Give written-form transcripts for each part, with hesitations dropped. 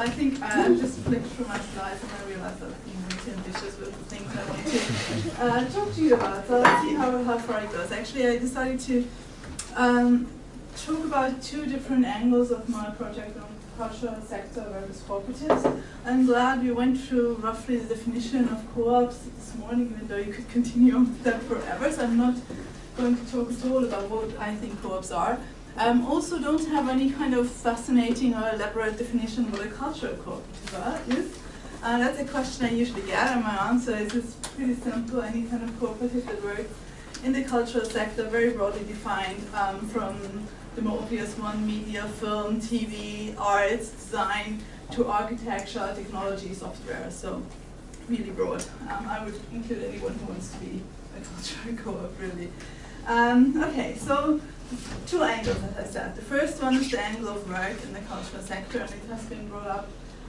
I think I just flicked through my slides and I realized that I've been really ambitious with the things I want to talk to you about. So let's see how far it goes. Actually, I decided to talk about two different angles of my project on cultural sector versus cooperatives. I'm glad we went through roughly the definition of co-ops this morning, even though you could continue on with that forever. So I'm not going to talk at all about what I think co-ops are. Also don't have any kind of fascinating or elaborate definition of what a cultural cooperative is. That's a question I usually get, and my answer is it's pretty simple. Any kind of cooperative that works in the cultural sector, very broadly defined, from the more obvious one, media, film, TV, arts, design, to architecture, technology, software, so really broad. I would include anyone who wants to be a cultural co-op, really. Okay, so two angles, as I said. The first one is the angle of work in the cultural sector, and it has been brought up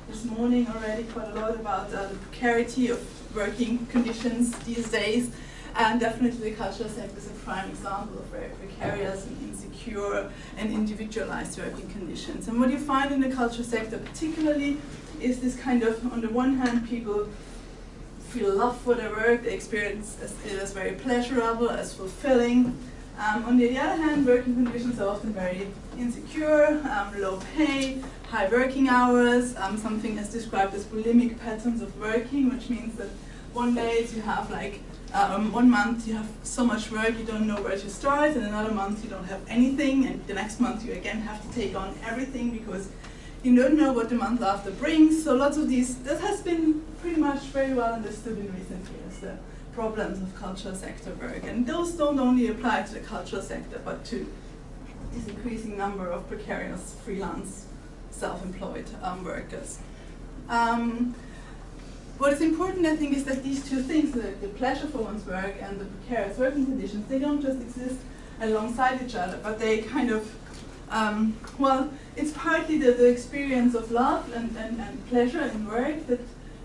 this morning already quite a lot about the precarity of working conditions these days, and definitely the cultural sector is a prime example of very precarious and insecure and individualized working conditions. And what you find in the cultural sector particularly is this kind of, on the one hand, people feel love for their work, they experience it as very pleasurable, as fulfilling. On the other hand, working conditions are often very insecure, low pay, high working hours, something as described as bulimic patterns of working, which means that one day you have like, 1 month you have so much work you don't know where to start, and another month you don't have anything, and the next month you again have to take on everything because you don't know what the month after brings. So lots of these, that has been pretty much very well understood in recent years, the problems of cultural sector work. And those don't only apply to the cultural sector, but to this increasing number of precarious freelance, self-employed workers. What is important, I think, is that these two things, the pleasure for one's work and the precarious working conditions, they don't just exist alongside each other, but they kind of, well, it's partly the experience of love and pleasure in work that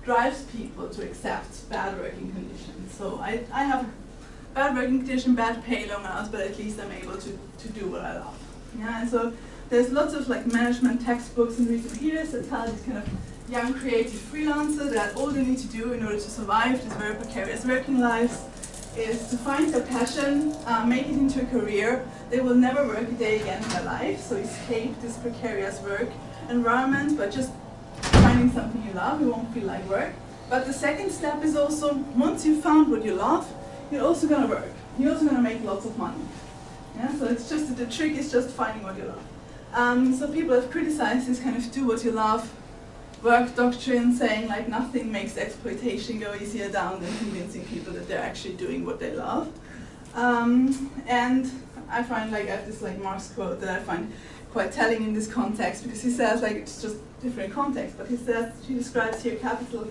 drives people to accept bad working conditions. So I have bad working condition, bad pay, long hours, but at least I'm able to do what I love. Yeah, and so there's lots of like management textbooks in recent years that tell these kind of young creative freelancers that all they need to do in order to survive these very precarious working lives is to find their passion, make it into a career. They will never work a day again in their life, so escape this precarious work environment by just finding something you love. It won't feel like work. But the second step is also, once you've found what you love, you're also going to work. You're also going to make lots of money. Yeah? So it's just, the trick is just finding what you love. So people have criticized this kind of do what you love work doctrine, saying like nothing makes exploitation go easier down than convincing people that they're actually doing what they love. And I find like I have this like Marx quote that I find quite telling in this context, because he says, like, it's just different context, but he says, she describes here capital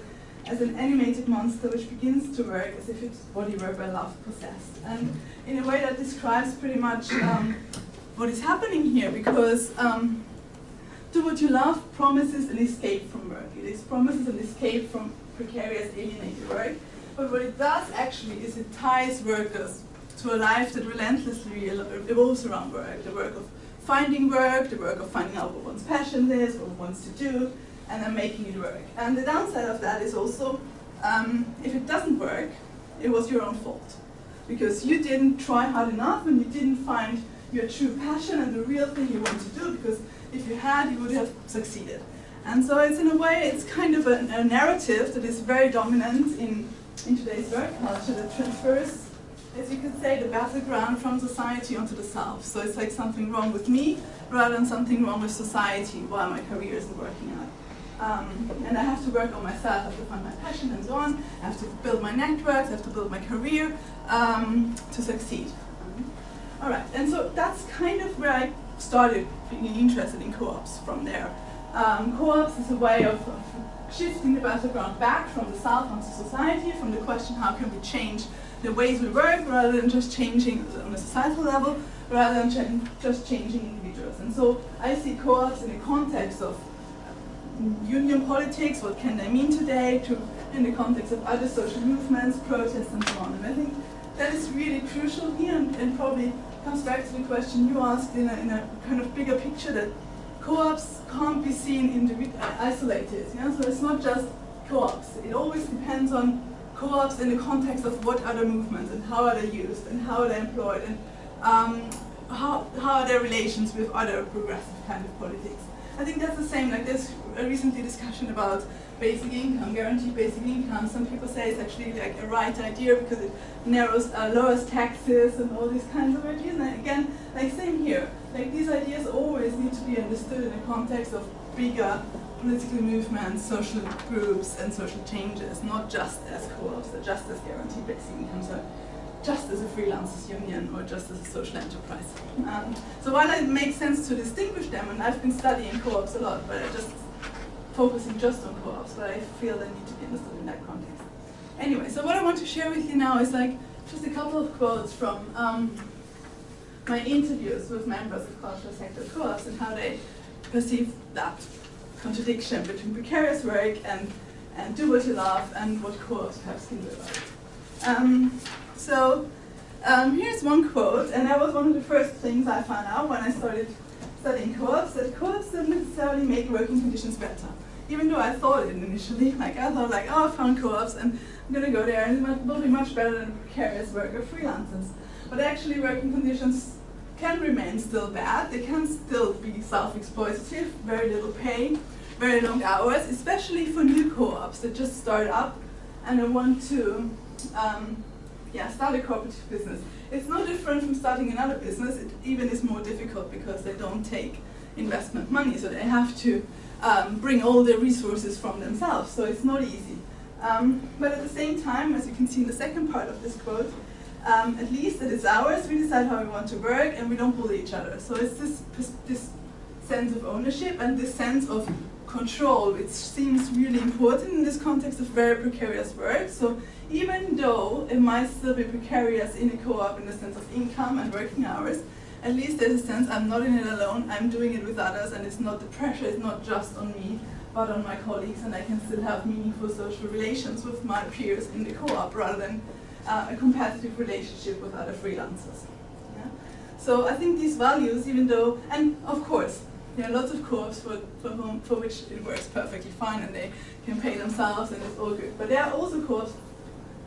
as an animated monster which begins to work as if its body were by love possessed. And in a way that describes pretty much what is happening here, because do what you love promises an escape from work. It promises an escape from precarious, alienated work. But what it does actually is it ties workers to a life that relentlessly evolves around work. The work of finding work, the work of finding out what one's passion is, what one wants to do, and then making it work. And the downside of that is also, if it doesn't work, it was your own fault. Because you didn't try hard enough and you didn't find your true passion and the real thing you want to do, because if you had, you would have succeeded. And so it's, in a way, it's kind of a narrative that is very dominant in today's work culture that transfers, as you could say, the battleground from society onto the self. So it's like something wrong with me rather than something wrong with society while my career isn't working out. And I have to work on myself, I have to find my passion and so on. I have to build my networks, I have to build my career to succeed. All right, and so that's kind of where I started being interested in co-ops from there. Co-ops is a way of shifting the battleground back from the self onto society, from the question how can we change the ways we work rather than just changing on a societal level, rather than just changing individuals. And so I see co-ops in the context of union politics, what can they mean today, in the context of other social movements, protests and so on. And I think that is really crucial here, and probably comes back to the question you asked in a kind of bigger picture, that co-ops can't be seen isolated. Yeah? So it's not just co-ops. It always depends on co-ops in the context of what other movements and how are they used and how are they employed and how are their relations with other progressive kind of politics. I think that's the same. Like there's a recently discussion about basic income, guaranteed basic income. Some people say it's actually like a right idea because it lowers taxes and all these kinds of ideas. And again, like same here. Like these ideas always need to be understood in the context of bigger political movements, social groups, and social changes, not just as co-ops, or just as guaranteed basic income, so just as a freelancers union or just as a social enterprise. So while it makes sense to distinguish them, and I've been studying co-ops a lot, but I just focusing just on co-ops, but I feel they need to be understood in that context. Anyway, so what I want to share with you now is like just a couple of quotes from my interviews with members of cultural sector co-ops and how they perceive that contradiction between precarious work and do what you love and what co-ops perhaps can do about it. Here's one quote, and that was one of the first things I found out when I started studying co-ops, that co-ops don't necessarily make working conditions better. Even though I thought it initially, like I thought like, oh, I found co-ops and I'm gonna go there and it will be much better than precarious work or freelancers. But actually working conditions can remain still bad, they can still be self-exploitative, very little pay, very long hours, especially for new co-ops that just start up and they want to start a cooperative business. It's no different from starting another business. It even is more difficult because they don't take investment money, so they have to bring all their resources from themselves, so it's not easy. But at the same time, as you can see in the second part of this quote, at least it is ours, we decide how we want to work and we don't bully each other. So it's this sense of ownership and this sense of control, which seems really important in this context of very precarious work. So even though it might still be precarious in a co-op in the sense of income and working hours, at least there's a sense I'm not in it alone, I'm doing it with others, and it's not, the pressure is not just on me, but on my colleagues, and I can still have meaningful social relations with my peers in the co-op rather than a competitive relationship with other freelancers. Yeah? So I think these values, even though, and of course, there are lots of co-ops for which it works perfectly fine and they can pay themselves and it's all good. But there are also co-ops,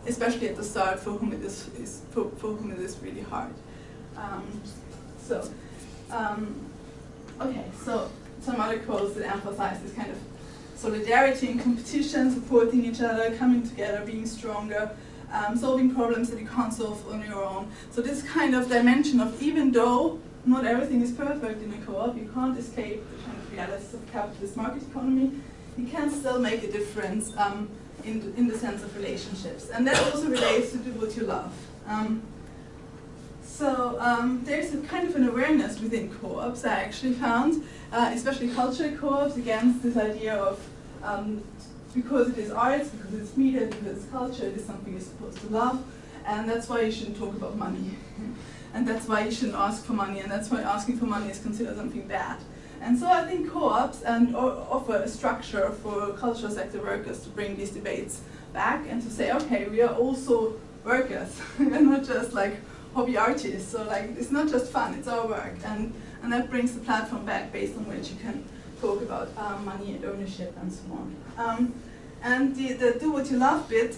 especially at the start, for whom it is really hard. Okay, so some other quotes that emphasize this kind of solidarity and competition, supporting each other, coming together, being stronger, solving problems that you can't solve on your own. So this kind of dimension of even though not everything is perfect in a co-op, you can't escape the kind of realities of capitalist market economy, you can still make a difference in the sense of relationships. And that also relates to do what you love. There's a kind of an awareness within co-ops I actually found, especially cultural co-ops, against this idea of because it is arts, because it's media, because it's culture, it is something you're supposed to love, and that's why you shouldn't talk about money. And that's why you shouldn't ask for money, and that's why asking for money is considered something bad. And so I think co-ops offer a structure for cultural sector workers to bring these debates back and to say, okay, we are also workers, we're not just like hobby artists, so like it's not just fun, it's our work, and that brings the platform back based on which you can talk about money and ownership and so on. And the do what you love bit,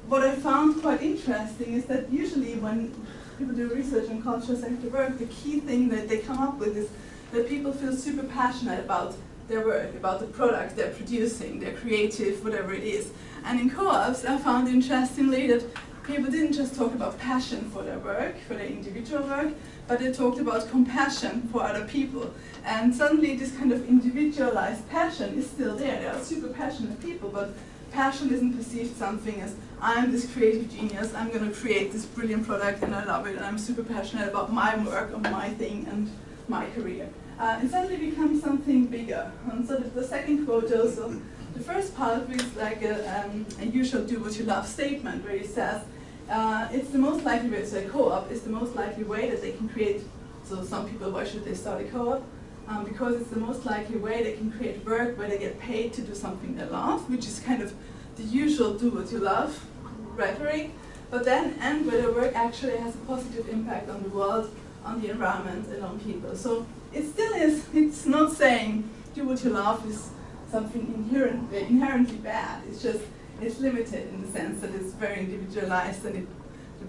what I found quite interesting is that usually when people do research on cultural sector work, the key thing that they come up with is that people feel super passionate about their work, about the product they're producing, their creative, whatever it is. And in co-ops, I found interestingly that people didn't just talk about passion for their work, for their individual work, but they talked about compassion for other people. And suddenly this kind of individualized passion is still there. They are super passionate people, but passion isn't perceived something as, I'm this creative genius, I'm going to create this brilliant product and I love it and I'm super passionate about my work and my thing and my career. It suddenly becomes something bigger. And so the second quote also, the first part is like a you shall do what you love statement where he says, it's the most likely way, so a co-op is the most likely way that they can create, so some people, why should they start a co-op? Because it's the most likely way they can create work where they get paid to do something they love, which is kind of the usual do what you love rhetoric, but then and where the work actually has a positive impact on the world, on the environment, and on people. So it still is, it's not saying do what you love is something inherently bad. It's just, it's limited in the sense that it's very individualized, and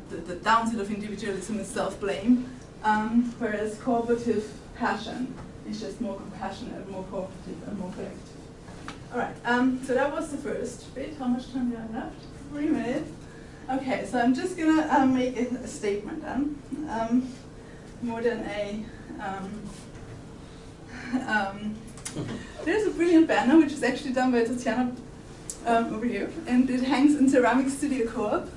the downside of individualism is self-blame, whereas cooperative passion is just more compassionate, more cooperative, and more collective. All right, so that was the first bit. How much time do I have left? 3 minutes. Okay, so I'm just gonna make a statement then, more than a. There's a brilliant banner which is actually done by Tatiana over here, and it hangs in Ceramic Studio Co-op.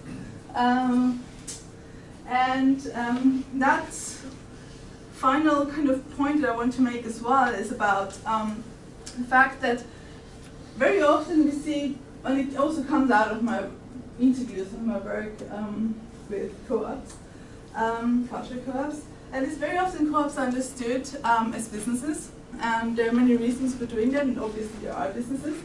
That final kind of point that I want to make as well is about the fact that very often we see, and it also comes out of my interviews and my work with co-ops, cultural co-ops, and it's very often co-ops are understood as businesses, and there are many reasons for doing that, and obviously there are businesses.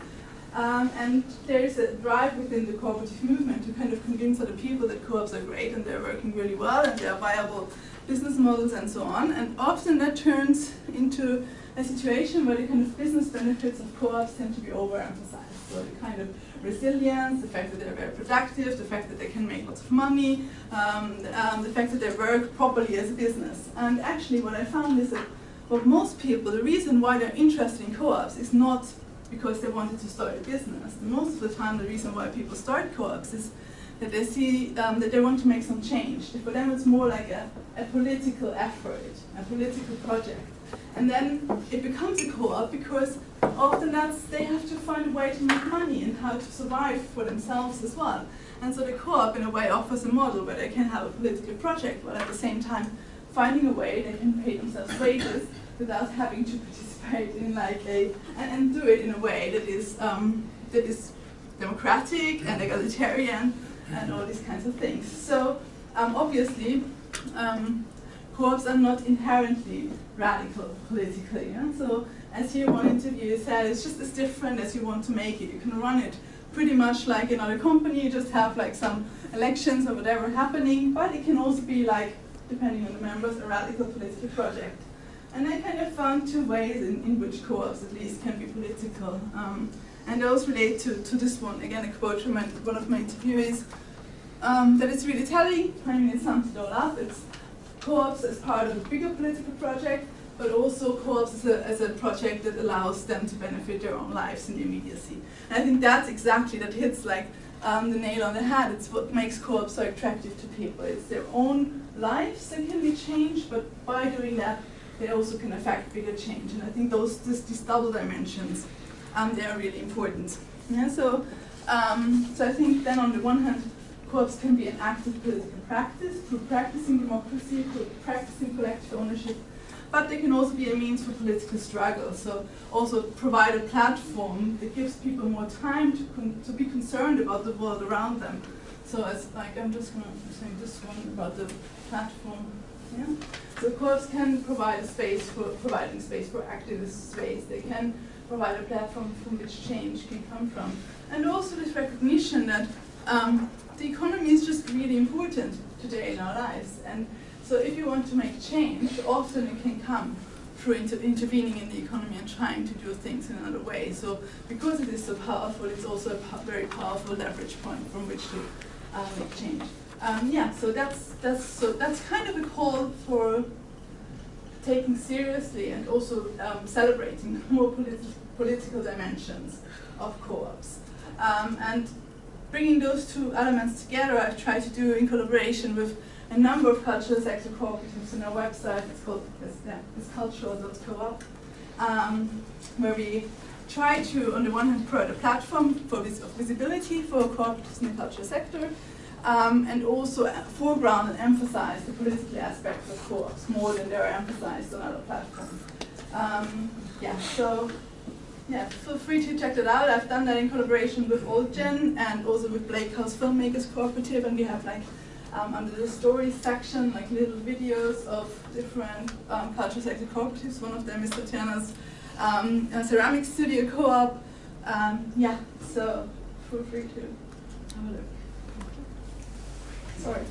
And there is a drive within the cooperative movement to kind of convince other people that co-ops are great and they're working really well and they're viable business models and so on. And often that turns into a situation where the kind of business benefits of co-ops tend to be overemphasized. So the kind of resilience, the fact that they're very productive, the fact that they can make lots of money, the fact that they work properly as a business. And actually what I found is that for most people, the reason why they're interested in co-ops is not because they wanted to start a business. Most of the time, the reason why people start co-ops is that they see that they want to make some change. For them, it's more like a political effort, a political project. And then it becomes a co-op because often they have to find a way to make money and how to survive for themselves as well. And so the co-op, in a way, offers a model where they can have a political project, while at the same time finding a way they can pay themselves wages without having to participate in and do it in a way that is democratic and egalitarian and all these kinds of things. So obviously co-ops are not inherently radical politically. Yeah? So as here one interviewer said, it's just as different as you want to make it. You can run it pretty much like another company, you just have like some elections or whatever happening, but it can also be like, depending on the members, a radical political project. And I kind of found two ways in which co-ops at least can be political. And those relate to this one. Again, a quote from one of my interviewees, that it's really telling. I mean, it sums it all up. It's co-ops as part of a bigger political project, but also co-ops as a project that allows them to benefit their own lives in the immediacy. And I think that's exactly, that hits like the nail on the head. It's what makes co-ops so attractive to people. It's their own lives that can be changed, but by doing that, they also can affect bigger change. And I think these double dimensions, they are really important. Yeah, so I think then on the one hand, co-ops can be an active political practice through practicing democracy, through practicing collective ownership, but they can also be a means for political struggle. So also provide a platform that gives people more time to be concerned about the world around them. So as like I'm just going to say this one about the platform. Yeah. So co-ops can provide providing space for activist space. They can provide a platform from which change can come from. And also this recognition that the economy is just really important today in our lives. And so if you want to make change, often it can come through intervening in the economy and trying to do things in another way. So because it is so powerful, it's also a very powerful leverage point from which to make change. Yeah, so that's kind of a call for taking seriously and also celebrating more political dimensions of co-ops. And bringing those two elements together, I've tried to do in collaboration with a number of cultural sector cooperatives on our website. It's called it's cultural.coop, where we try to, on the one hand, provide a platform for visibility for cooperatives in the cultural sector, and also foreground and emphasize the political aspects of co-ops more than they are emphasized on other platforms. Yeah, feel free to check that out. I've done that in collaboration with OldGen and also with Blake House Filmmakers Cooperative, and we have like under the stories section like little videos of different cultural sector cooperatives. One of them is Tatiana's Ceramic Studio Co-op. Yeah, so feel free to have a look. Sorry.